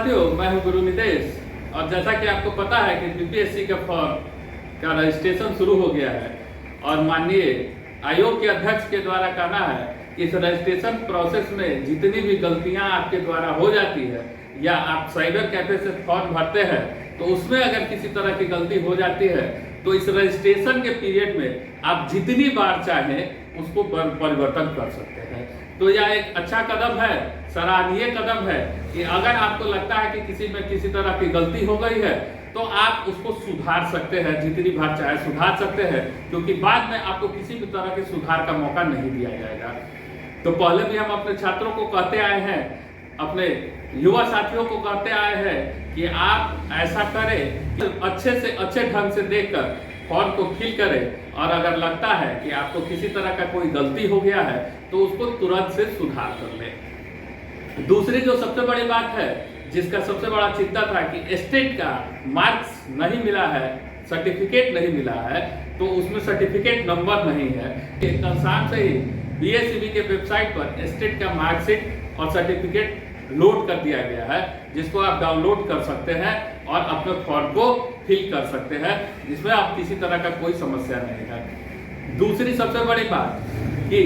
साथियों, मैं हूं गुरु नितेश और जैसा कि आपको पता है कि बीपीएससी का फॉर्म का रजिस्ट्रेशन शुरू हो गया है और माननीय आयोग के अध्यक्ष के द्वारा कहना है कि इस रजिस्ट्रेशन प्रोसेस में जितनी भी गलतियां आपके द्वारा हो जाती है या आप साइबर कैफे से फॉर्म भरते हैं तो उसमें अगर किसी तरह की गलती हो जाती है तो इस रजिस्ट्रेशन के पीरियड में आप जितनी बार चाहें उसको परिवर्तन कर सकते हैं। तो यह एक अच्छा कदम है, सराहनीय कदम है कि अगर आपको लगता है कि किसी में किसी तरह की गलती हो गई है तो आप उसको सुधार सकते हैं, जितनी बार चाहे सुधार सकते हैं, क्योंकि बाद में आपको किसी भी तरह के सुधार का मौका नहीं दिया जाएगा। तो पहले भी हम अपने छात्रों को कहते आए हैं, अपने युवा साथियों को कहते आए हैं कि आप ऐसा करें, अच्छे से अच्छे ढंग से देखकर फॉर्म को फिल करें और अगर लगता है कि आपको किसी तरह का कोई गलती हो गया है तो उसको तुरंत से सुधार कर लें। दूसरी जो सबसे बड़ी बात है, जिसका सबसे बड़ा चिंता था कि स्टेट का मार्क्स नहीं मिला है, सर्टिफिकेट नहीं मिला है, तो उसमें सर्टिफिकेट नंबर नहीं है। कल शाम से ही बीएसईबी के वेबसाइट पर स्टेट का मार्कशीट और सर्टिफिकेट लोड कर दिया गया है, जिसको आप डाउनलोड कर सकते हैं और अपने फॉर्म को फिल कर सकते हैं, जिसमें आप किसी तरह का कोई समस्या नहीं है। दूसरी सबसे बड़ी बात कि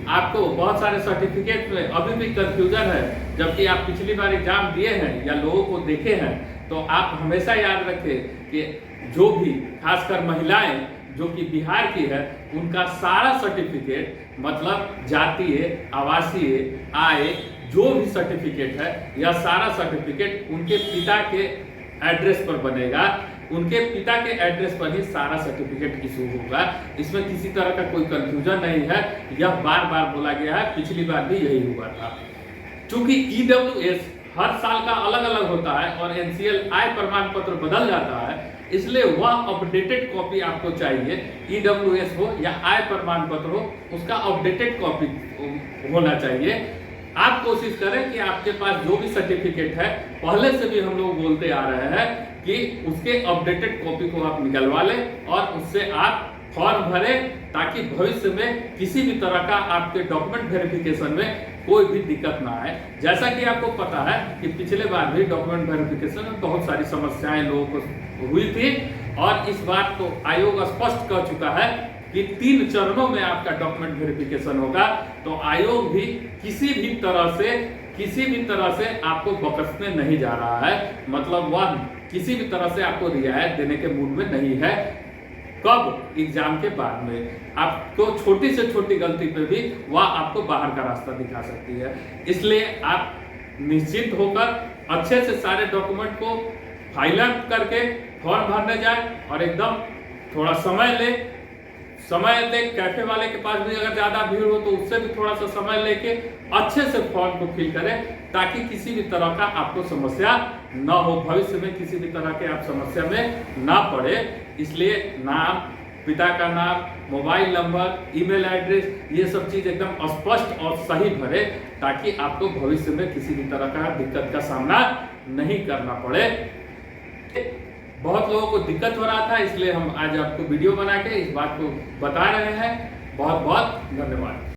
आपको बहुत सारे सर्टिफिकेट में अभी भी कंफ्यूजन है, जबकि आप पिछली बार एग्जाम दिए हैं या लोगों को देखे हैं, तो आप हमेशा याद रखें कि जो भी खासकर महिलाएं जो कि बिहार की है, उनका सारा सर्टिफिकेट मतलब जातीय, आवासीय, आय, जो भी सर्टिफिकेट है, यह सारा सर्टिफिकेट उनके पिता के एड्रेस पर बनेगा। उनके पिता के एड्रेस पर ही सारा सर्टिफिकेट इशू होगा। इसमें किसी तरह का कोई कंफ्यूजन नहीं है। यह बार बार बोला गया है, पिछली बार भी यही हुआ था। चूंकि ईडब्ल्यूएस हर साल का अलग अलग होता है और एनसीएल आय प्रमाण पत्र बदल जाता है, इसलिए वह अपडेटेड कॉपी आपको चाहिए। ईडब्ल्यूएस हो या आय प्रमाण पत्र हो, उसका अपडेटेड कॉपी होना चाहिए। आप कोशिश करें कि आपके पास जो भी सर्टिफिकेट है, पहले से भी हम लोग बोलते आ रहे हैं कि उसके अपडेटेड कॉपी को आप निकलवा लें और उससे आप फॉर्म भरें, ताकि भविष्य में किसी भी तरह का आपके डॉक्यूमेंट वेरिफिकेशन में कोई भी दिक्कत ना आए। जैसा कि आपको पता है कि पिछले बार भी डॉक्यूमेंट वेरिफिकेशन में बहुत सारी समस्याएं लोगों को हुई थी और इस बार तो आयोग स्पष्ट कर चुका है कि 3 चरणों में आपका डॉक्यूमेंट वेरिफिकेशन होगा। तो आयोग भी किसी भी तरह से आपको बकसने नहीं जा रहा है, मतलब वह किसी भी तरह से आपको रियायत देने के मूड में नहीं है। कब? एग्जाम के बाद में आपको छोटी से छोटी गलती पे भी वह आपको बाहर का रास्ता दिखा सकती है। इसलिए आप निश्चिंत होकर अच्छे से सारे डॉक्यूमेंट को फाइल अप करके फॉर्म भरने जाए और एकदम थोड़ा समय ले कैफे वाले के पास भी अगर ज्यादा भीड़ हो तो उससे भी थोड़ा सा समय लेके अच्छे से फॉर्म को फिल करें, ताकि किसी भी तरह का आपको समस्या ना हो, भविष्य में किसी भी तरह के आप समस्या में ना पड़े। इसलिए नाम, पिता का नाम, मोबाइल नंबर, ईमेल एड्रेस, ये सब चीज एकदम स्पष्ट और सही भरे, ताकि आपको भविष्य में किसी भी तरह का दिक्कत का सामना नहीं करना पड़े। बहुत लोगों को दिक्कत हो रहा था, इसलिए हम आज आपको वीडियो बना के इस बात को बता रहे हैं। बहुत बहुत धन्यवाद।